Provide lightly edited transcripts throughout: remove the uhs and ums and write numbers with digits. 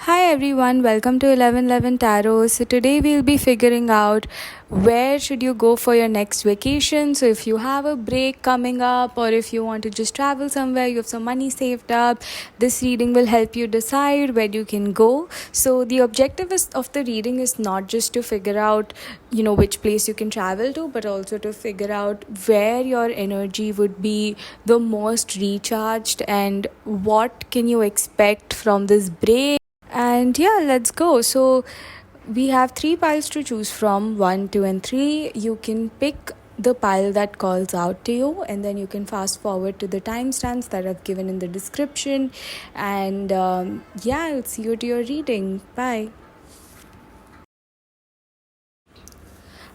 Hi everyone, welcome to 1111 Tarot. So today we'll be figuring out where should you go for your next vacation. So if you have a break coming up or if you want to just travel somewhere, you have some money saved up, this reading will help you decide where you can go. So the objective of the reading is not just to figure out, which place you can travel to, but also to figure out where your energy would be the most recharged and what can you expect from this break. And yeah, let's go. So we have three piles to choose from, one, two, and three. You can pick the pile that calls out to you, and then you can fast forward to the timestamps that I've given in the description. And yeah, I'll see you to your reading. Bye.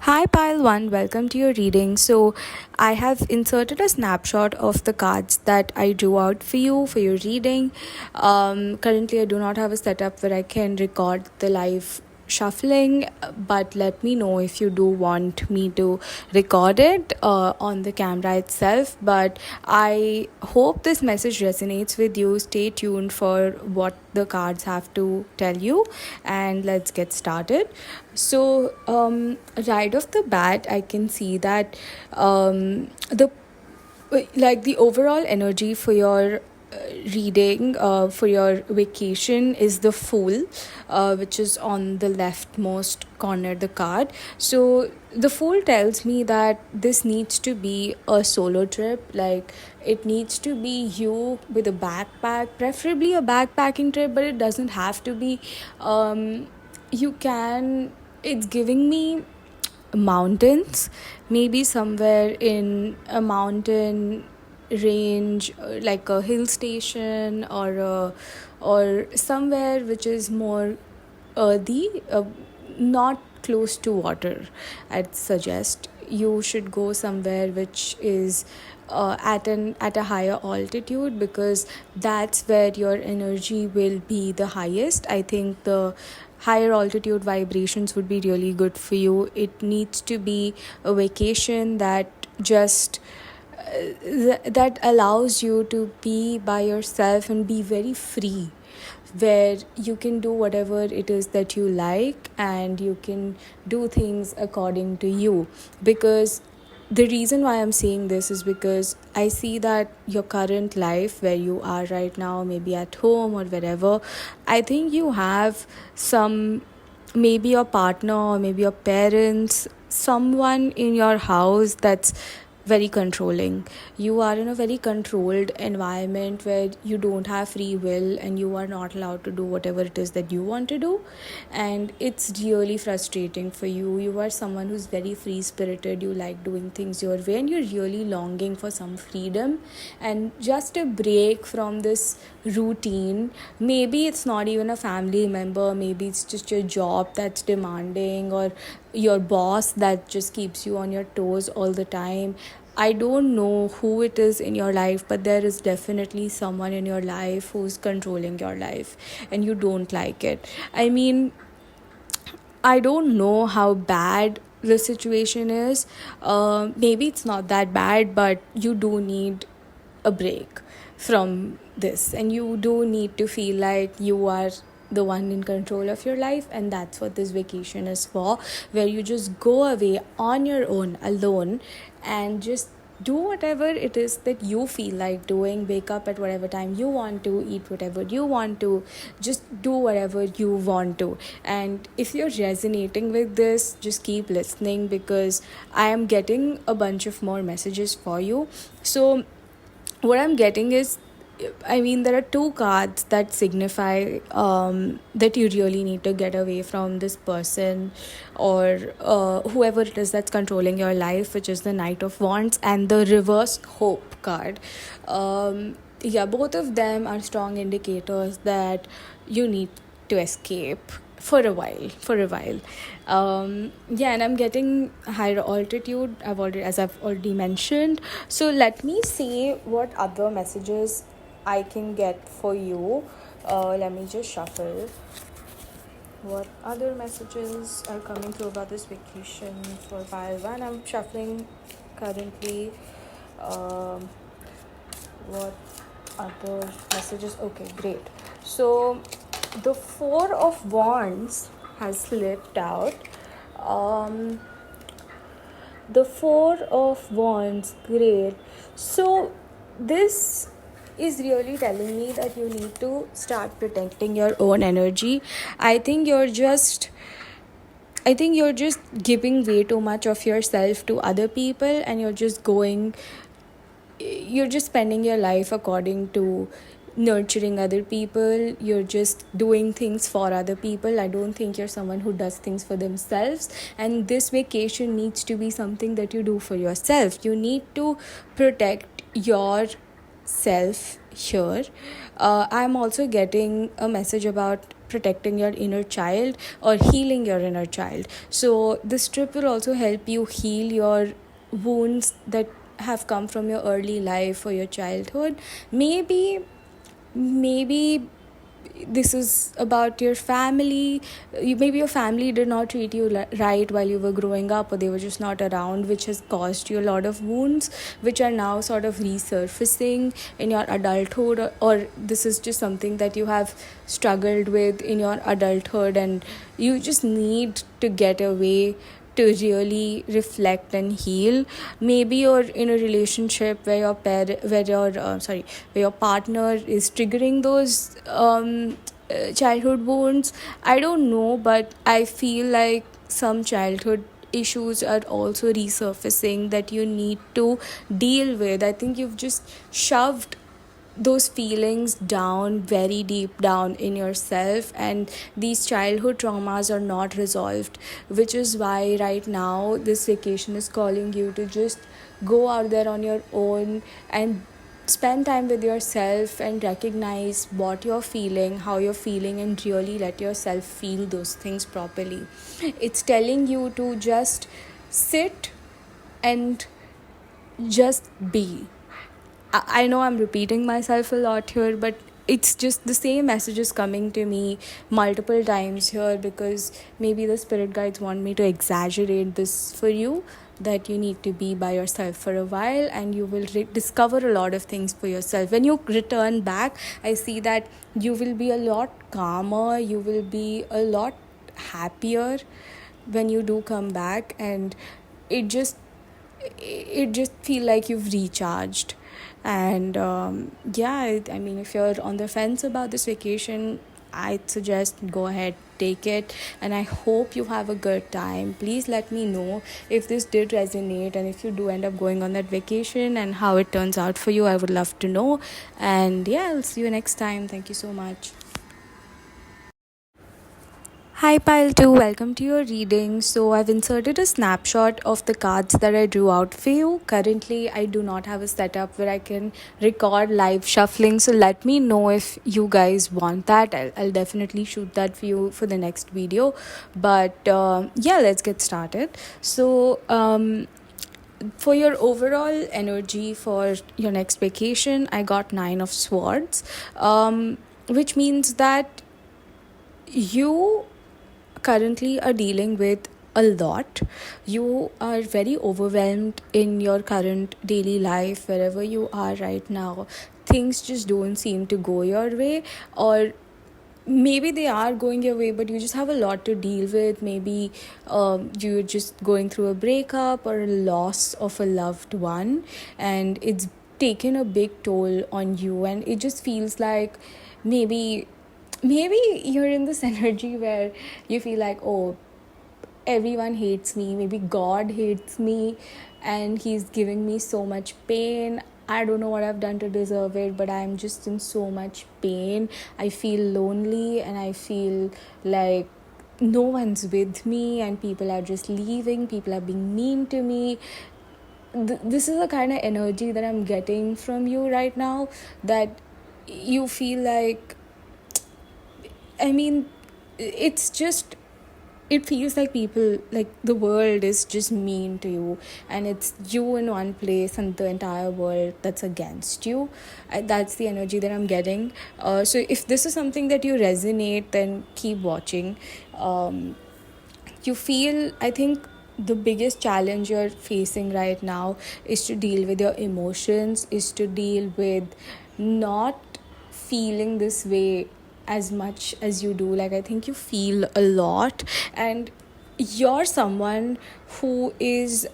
Hi, pile one, welcome to your reading. So, I have inserted a snapshot of the cards that I drew out for you for your reading. Currently, I do not have a setup where I can record the live shuffling, but let me know if you do want me to record it on the camera itself. But I hope this message resonates with you. Stay tuned for what the cards have to tell you, and let's get started. So right off the bat, I can see that the overall energy for your reading for your vacation is the Fool, which is on the leftmost corner the card. So the Fool tells me that this needs to be a solo trip. Like, it needs to be you with a backpack, preferably a backpacking trip, but it doesn't have to be. You can It's giving me mountains, maybe somewhere in a mountain range, like a hill station, or somewhere which is more earthy, not close to water. I'd suggest you should go somewhere which is at a higher altitude, because that's where your energy will be the highest. I think the higher altitude vibrations would be really good for you. It needs to be a vacation that just that allows you to be by yourself and be very free, where you can do whatever it is that you like and you can do things according to you. Because the reason why I'm saying this is because I see that your current life, where you are right now, maybe at home or wherever, I think you have some, maybe your partner or maybe your parents, someone in your house that's very controlling. You are in a very controlled environment where you don't have free will and you are not allowed to do whatever it is that you want to do, and it's really frustrating for you. You are someone who's very free spirited, you like doing things your way, and you're really longing for some freedom and just a break from this routine. Maybe it's not even a family member, maybe it's just your job that's demanding, or your boss that just keeps you on your toes all the time. I don't know who it is in your life, but there is definitely someone in your life who's controlling your life and you don't like it. I mean, I don't know how bad the situation is. Maybe it's not that bad, but you do need a break from this, and you do need to feel like you are the one in control of your life. And that's what this vacation is for, where you just go away on your own, alone, and just do whatever it is that you feel like doing. Wake up at whatever time you want to, eat whatever you want to, just do whatever you want to. And if you're resonating with this, just keep listening, because I am getting a bunch of more messages for you. So what I'm getting is, I mean, there are two cards that signify that you really need to get away from this person, or whoever it is that's controlling your life, which is the Knight of Wands and the Reverse Hope card. Yeah, both of them are strong indicators that you need to escape for a while. Yeah, and I'm getting higher altitude, as I've already mentioned. So let me see what other messages I can get for you. Let me just shuffle. What other messages are coming through about this vacation for pile one? I'm shuffling currently. What other messages? Okay, great. So The Four of Wands has slipped out. Um, the Four of Wands, great. So, this is really telling me that you need to start protecting your own energy. I think you're just I think you're just giving way too much of yourself to other people, and you're just spending your life according to nurturing other people. You're just doing things for other people. I don't think you're someone who does things for themselves, and this vacation needs to be something that you do for yourself. You need to protect yourself here. I'm also getting a message about protecting your inner child or healing your inner child. So this trip will also help you heal your wounds that have come from your early life or your childhood. Maybe this is about your family. Maybe your family did not treat you right while you were growing up, or they were just not around, which has caused you a lot of wounds, which are now sort of resurfacing in your adulthood, or this is just something that you have struggled with in your adulthood, and you just need to get away to really reflect and heal. Maybe you're in a relationship where your partner is triggering those childhood wounds. I don't know, but I feel like some childhood issues are also resurfacing that you need to deal with. I think you've just shoved those feelings down very deep down in yourself, and these childhood traumas are not resolved, which is why right now this vacation is calling you to just go out there on your own and spend time with yourself and recognize what you're feeling, how you're feeling, and really let yourself feel those things properly. It's telling you to just sit and just be. I know I'm repeating myself a lot here, but it's just the same messages coming to me multiple times here, because maybe the spirit guides want me to exaggerate this for you, that you need to be by yourself for a while and you will discover a lot of things for yourself. When you return back, I see that you will be a lot calmer, you will be a lot happier when you do come back, and it just feel like you've recharged. And I mean, if you're on the fence about this vacation, I'd suggest go ahead, take it, and I hope you have a good time. Please let me know if this did resonate, and if you do end up going on that vacation and how it turns out for you. I would love to know. And yeah, I'll see you next time. Thank you so much. Hi Pile 2, welcome to your reading. So I've inserted a snapshot of the cards that I drew out for you. Currently, I do not have a setup where I can record live shuffling. So let me know if you guys want that. I'll definitely shoot that for you for the next video. But let's get started. So for your overall energy for your next vacation, I got 9 of Swords, which means that you currently are dealing with a lot. You are very overwhelmed in your current daily life, wherever you are right now. Things just don't seem to go your way, or maybe they are going your way, but you just have a lot to deal with. Maybe you're just going through a breakup or a loss of a loved one, and it's taken a big toll on you, and it just feels like maybe you're in this energy where you feel like, oh, everyone hates me, maybe God hates me, and he's giving me so much pain. I don't know what I've done to deserve it, but I'm just in so much pain. I feel lonely, and I feel like no one's with me, and people are just leaving, people are being mean to me. This is the kind of energy that I'm getting from you right now, that you feel like, I mean, it's just, it feels like people, like the world is just mean to you, and it's you in one place and the entire world that's against you. That's the energy that I'm getting. So if this is something that you resonate, then keep watching. You feel, I think the biggest challenge you're facing right now is to deal with your emotions, is to deal with not feeling this way as much as you do. Like, I think you feel a lot, and you're someone who is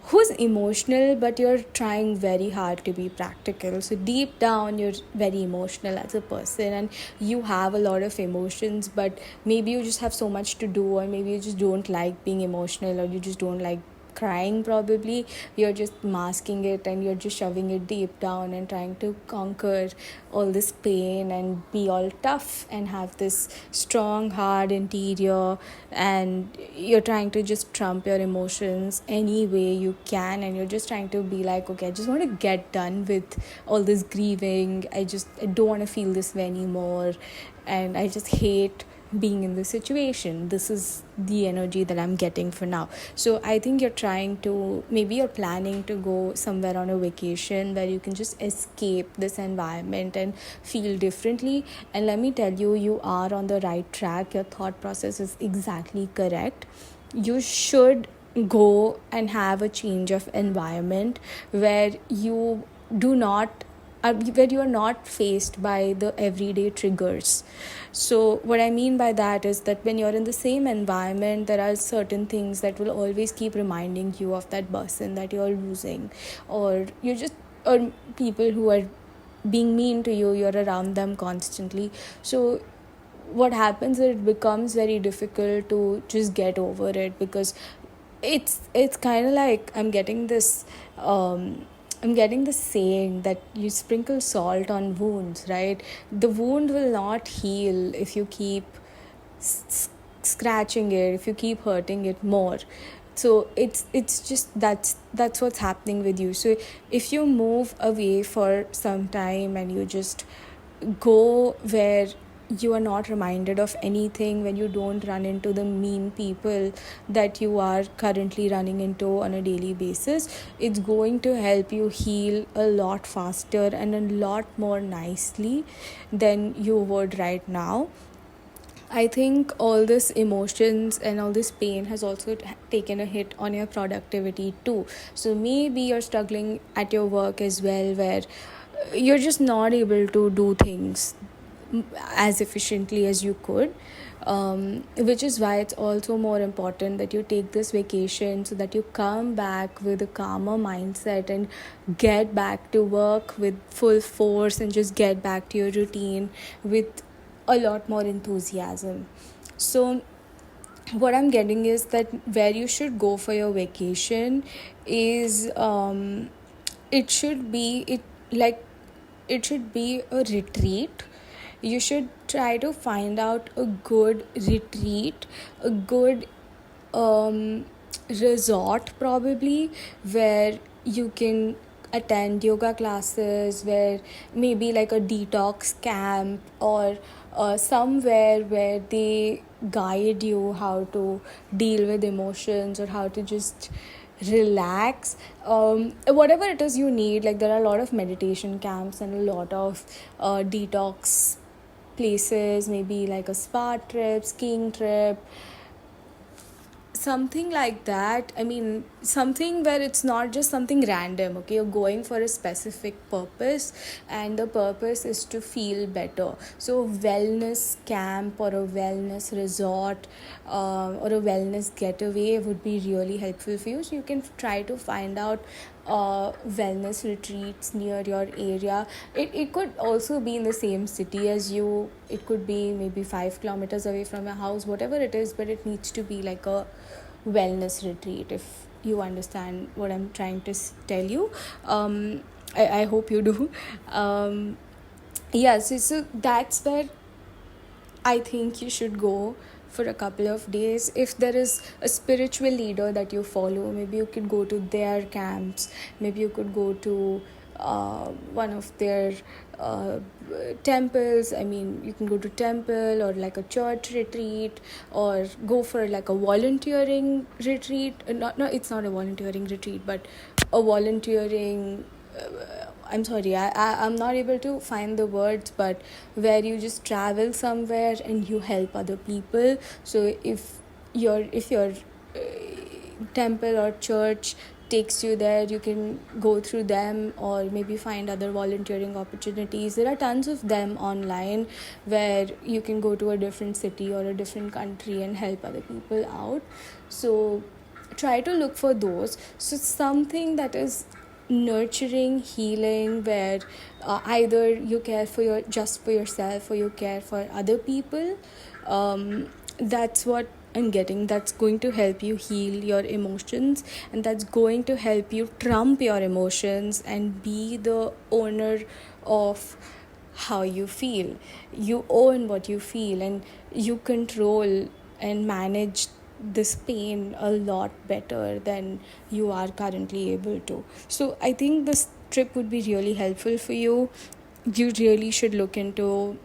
who's emotional, but you're trying very hard to be practical. So deep down you're very emotional as a person, and you have a lot of emotions, but maybe you just have so much to do, or maybe you just don't like being emotional, or you just don't like crying. Probably you're just masking it, and you're just shoving it deep down and trying to conquer all this pain and be all tough and have this strong hard interior, and you're trying to just trump your emotions any way you can, and you're just trying to be like, okay, I just want to get done with all this grieving. I don't want to feel this way anymore, and I just hate being in this situation. This is the energy that I'm getting for now. So I think maybe you're planning to go somewhere on a vacation where you can just escape this environment and feel differently. And let me tell you, you are on the right track. Your thought process is exactly correct. You should go and have a change of environment where you do not where you are not faced by the everyday triggers. So what I mean by that is that when you're in the same environment, there are certain things that will always keep reminding you of that person that you're losing, or or people who are being mean to you, you're around them constantly. So what happens is it becomes very difficult to just get over it, because it's kind of like I'm getting this saying that you sprinkle salt on wounds, right? The wound will not heal if you keep scratching it, if you keep hurting it more. So it's just that's what's happening with you. So if you move away for some time and you just go where you are not reminded of anything, when you don't run into the mean people that you are currently running into on a daily basis, it's going to help you heal a lot faster and a lot more nicely than you would right now. I think all this emotions and all this pain has also taken a hit on your productivity too. So maybe you're struggling at your work as well, where you're just not able to do things as efficiently as you could, which is why it's also more important that you take this vacation so that you come back with a calmer mindset and get back to work with full force and just get back to your routine with a lot more enthusiasm. So what I'm getting is that where you should go for your vacation is it should be it should be a retreat. You should try to find out a good retreat, a good resort probably, where you can attend yoga classes, where maybe like a detox camp, or somewhere where they guide you how to deal with emotions or how to just relax. Whatever it is you need, like there are a lot of meditation camps and a lot of detox places, maybe like a spa trip, skiing trip, something like that. I mean, something where it's not just something random, okay? You're going for a specific purpose, and the purpose is to feel better. So wellness camp or a wellness resort or a wellness getaway would be really helpful for you. So you can try to find out wellness retreats near your area. It could also be in the same city as you. It could be maybe 5 kilometers away from your house, whatever it is, but it needs to be like a wellness retreat, if you understand what I'm trying to tell you. I hope you do. So that's where I think you should go for a couple of days. If there is a spiritual leader that you follow, maybe you could go to their camps, maybe you could go to one of their temples. I mean, you can go to temple or like a church retreat, or go for like a volunteering retreat. It's not a volunteering retreat, but a volunteering I'm sorry, I'm not able to find the words, but where you just travel somewhere and you help other people. So if your temple or church takes you there. You can go through them or maybe find other volunteering opportunities. There are tons of them online where you can go to a different city or a different country and help other people out. So try to look for those. So something that is nurturing, healing, where either you care for just for yourself or you care for other people. That's what I'm getting. That's going to help you heal your emotions, and that's going to help you trump your emotions and be the owner of how you feel. You own what you feel, and you control and manage this pain a lot better than you are currently able to. So I think this trip would be really helpful for you. You really should look into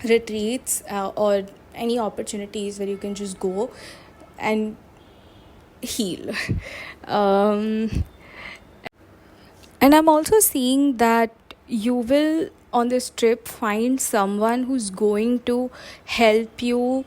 retreats or any opportunities where you can just go and heal. um, and I'm also seeing that you will on this trip find someone who's going to help you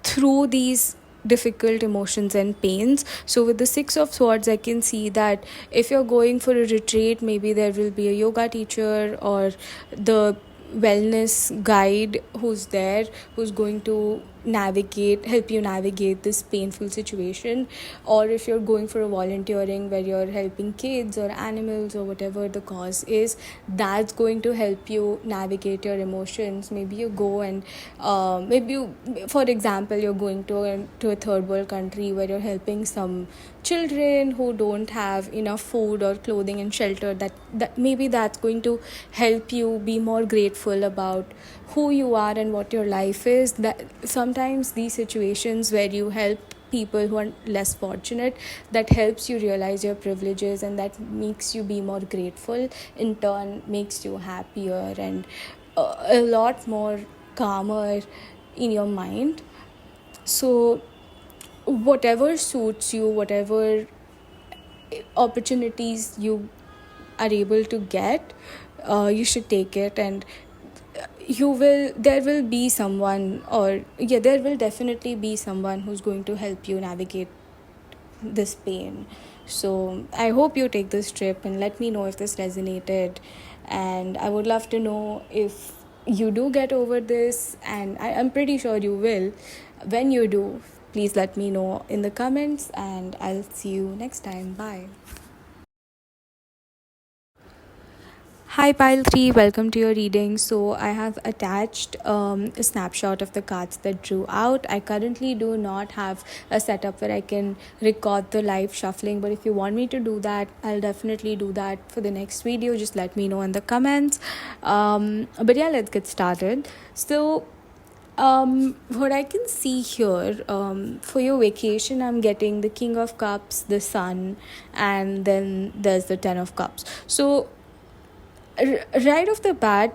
through these difficult emotions and pains. So with the Six of Swords, I can see that if you're going for a retreat, maybe there will be a yoga teacher or the wellness guide who's there, who's going to help you navigate this painful situation. Or if you're going for a volunteering where you're helping kids or animals or whatever the cause is, that's going to help you navigate your emotions. Maybe you go and for example, you're going to a third world country where you're helping some children who don't have enough food or clothing and shelter. That maybe that's going to help you be more grateful about who you are and what your life is. That sometimes these situations where you help people who are less fortunate, that helps you realize your privileges, and that makes you be more grateful. In turn, makes you happier and a lot more calmer in your mind. So whatever suits you, whatever opportunities you are able to get, you should take it. And there will be someone, there will definitely be someone who's going to help you navigate this pain. So I hope you take this trip and let me know if this resonated. And I would love to know if you do get over this, and I'm pretty sure you will. When you do, please let me know in the comments, and I'll see you next time. Bye. Hi Pile 3, welcome to your reading. So I have attached a snapshot of the cards that drew out. I currently do not have a setup where I can record the live shuffling, but if you want me to do that, I'll definitely do that for the next video. Just let me know in the comments. But yeah, let's get started. So what I can see here, for your vacation, I'm getting the King of Cups, the Sun, and then there's the Ten of Cups. So right off the bat,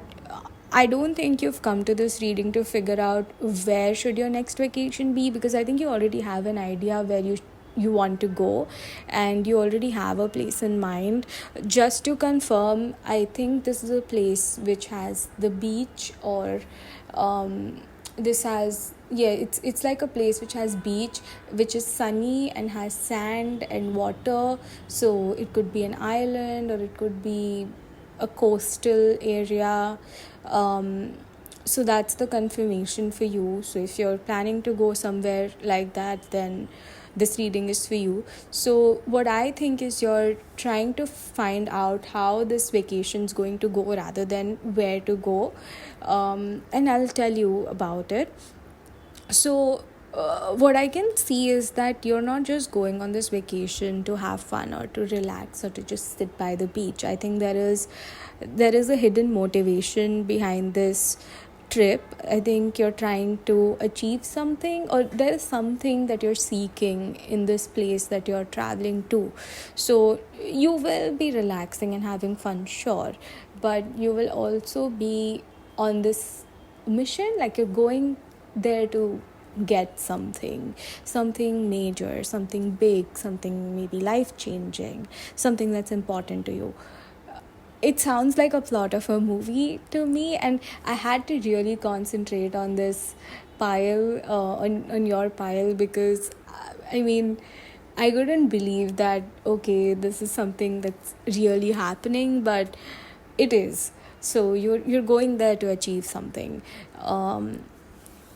I don't think you've come to this reading to figure out where should your next vacation be, because I think you already have an idea where you want to go, and you already have a place in mind. Just to confirm, I think this is a place which has the beach, or this has it's like a place which has beach, which is sunny and has sand and water. So it could be an island or it could be a coastal area. So that's the confirmation for you. So if you're planning to go somewhere like that, then this reading is for you. So what I think is you're trying to find out how this vacation is going to go rather than where to go, and I'll tell you about it. So what I can see is that you're not just going on this vacation to have fun or to relax or to just sit by the beach. I think there is a hidden motivation behind this trip. I think you're trying to achieve something, or there is something that you're seeking in this place that you're traveling to. So you will be relaxing and having fun, sure, but you will also be on this mission, like you're going there to get something major, something big, something maybe life-changing, something that's important to you. It sounds like a plot of a movie to me, and I had to really concentrate on this pile, on your pile, because I mean, I couldn't believe that, okay, this is something that's really happening, but it is. So you're going there to achieve something.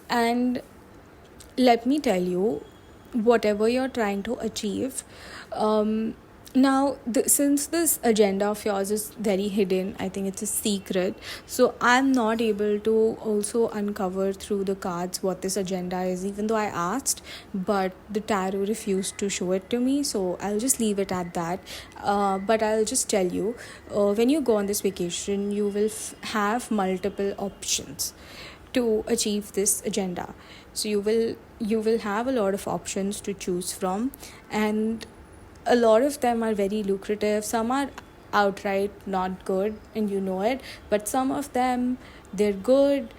And let me tell you, whatever you're trying to achieve, um, now since this agenda of yours is very hidden, I think it's a secret, so I'm not able to also uncover through the cards what this agenda is, even though I asked, but the tarot refused to show it to me, so I'll just leave it at that. But I'll just tell you, when you go on this vacation, you will have multiple options to achieve this agenda. So you will have a lot of options to choose from, and a lot of them are very lucrative. Some are outright not good, and you know it, but some of them, they're good.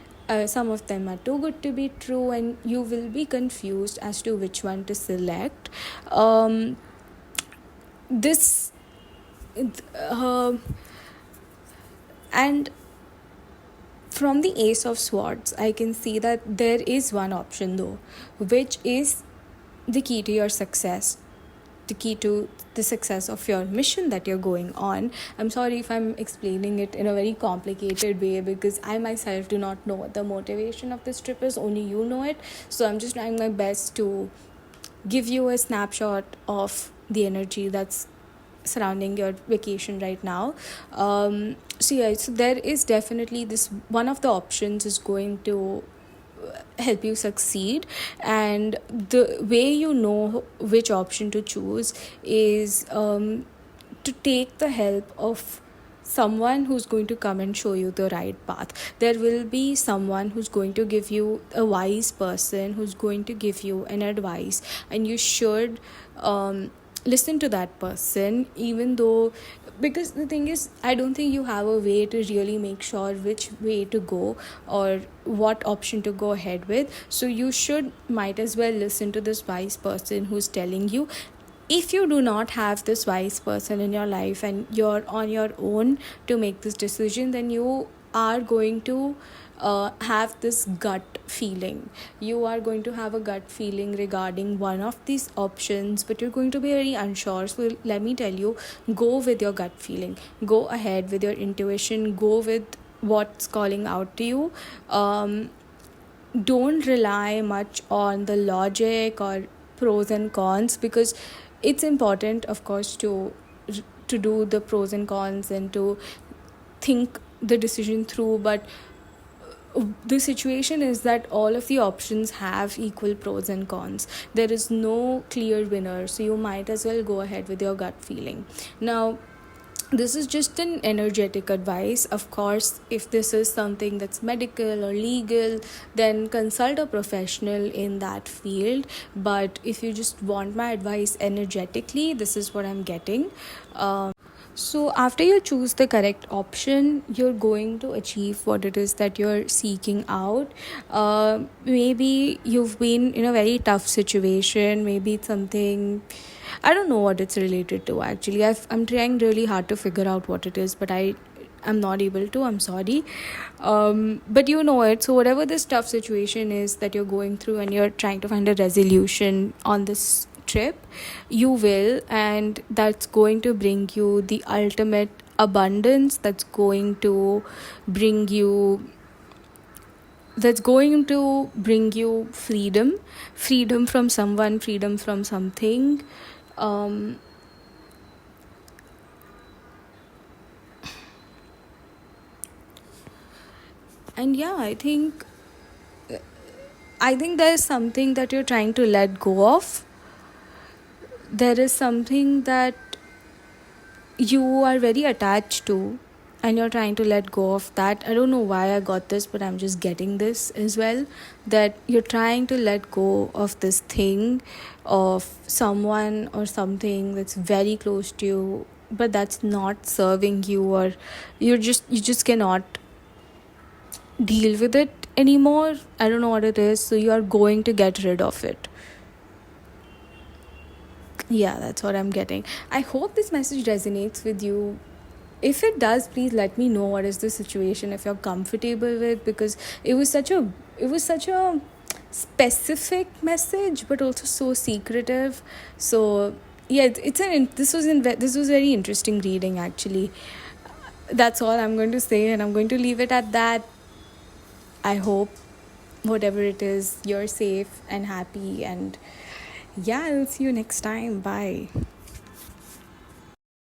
Some of them are too good to be true, and you will be confused as to which one to select. This uh, and From the Ace of Swords, I can see that there is one option though, which is the key to your success, the key to the success of your mission that you're going on. I'm sorry if I'm explaining it in a very complicated way, because I myself do not know what the motivation of this trip is, only you know it. So I'm just trying my best to give you a snapshot of the energy that's surrounding your vacation right now. So there is definitely this one of the options is going to help you succeed, and the way you know which option to choose is to take the help of someone who's going to come and show you the right path. There will be someone who's going to give you, a wise person who's going to give you an advice, and you should listen to that person, even though, because the thing is, I don't think you have a way to really make sure which way to go or what option to go ahead with. So you might as well listen to this wise person who's telling you. If you do not have this wise person in your life and you're on your own to make this decision, then you are going to have this gut feeling. You are going to have a gut feeling regarding one of these options, but you're going to be very unsure. So let me tell you, go with your gut feeling. Go ahead with your intuition. Go with what's calling out to you. Don't rely much on the logic or pros and cons, because it's important, of course, to do the pros and cons and to think the decision through, but the situation is that all of the options have equal pros and cons. There is no clear winner, so you might as well go ahead with your gut feeling. Now, this is just an energetic advice. Of course, if this is something that's medical or legal, then consult a professional in that field. But if you just want my advice energetically, this is what I'm getting. So after you choose the correct option, you're going to achieve what it is that you're seeking out. Maybe you've been in a very tough situation. Maybe it's something, I don't know what it's related to actually. I'm trying really hard to figure out what it is, but I'm not able to. I'm sorry. But you know it. So whatever this tough situation is that you're going through and you're trying to find a resolution on this trip, you will, and that's going to bring you the ultimate abundance. That's going to bring you freedom from someone, freedom from something. And yeah, I think there's something that you're trying to let go of. There is something that you are very attached to, and you're trying to let go of that. I don't know why I got this, but I'm just getting this as well, that you're trying to let go of this thing, of someone or something that's very close to you, but that's not serving you, or you just cannot deal with it anymore. I don't know what it is, so you are going to get rid of it. Yeah, that's what I'm getting. I hope this message resonates with you. If it does, please let me know what is the situation, if you're comfortable with, because it was such a specific message, but also so secretive. So yeah, this was very interesting reading actually. That's all I'm going to say, and I'm going to leave it at that. I hope whatever it is, you're safe and happy, and yeah, I'll see you next time. Bye.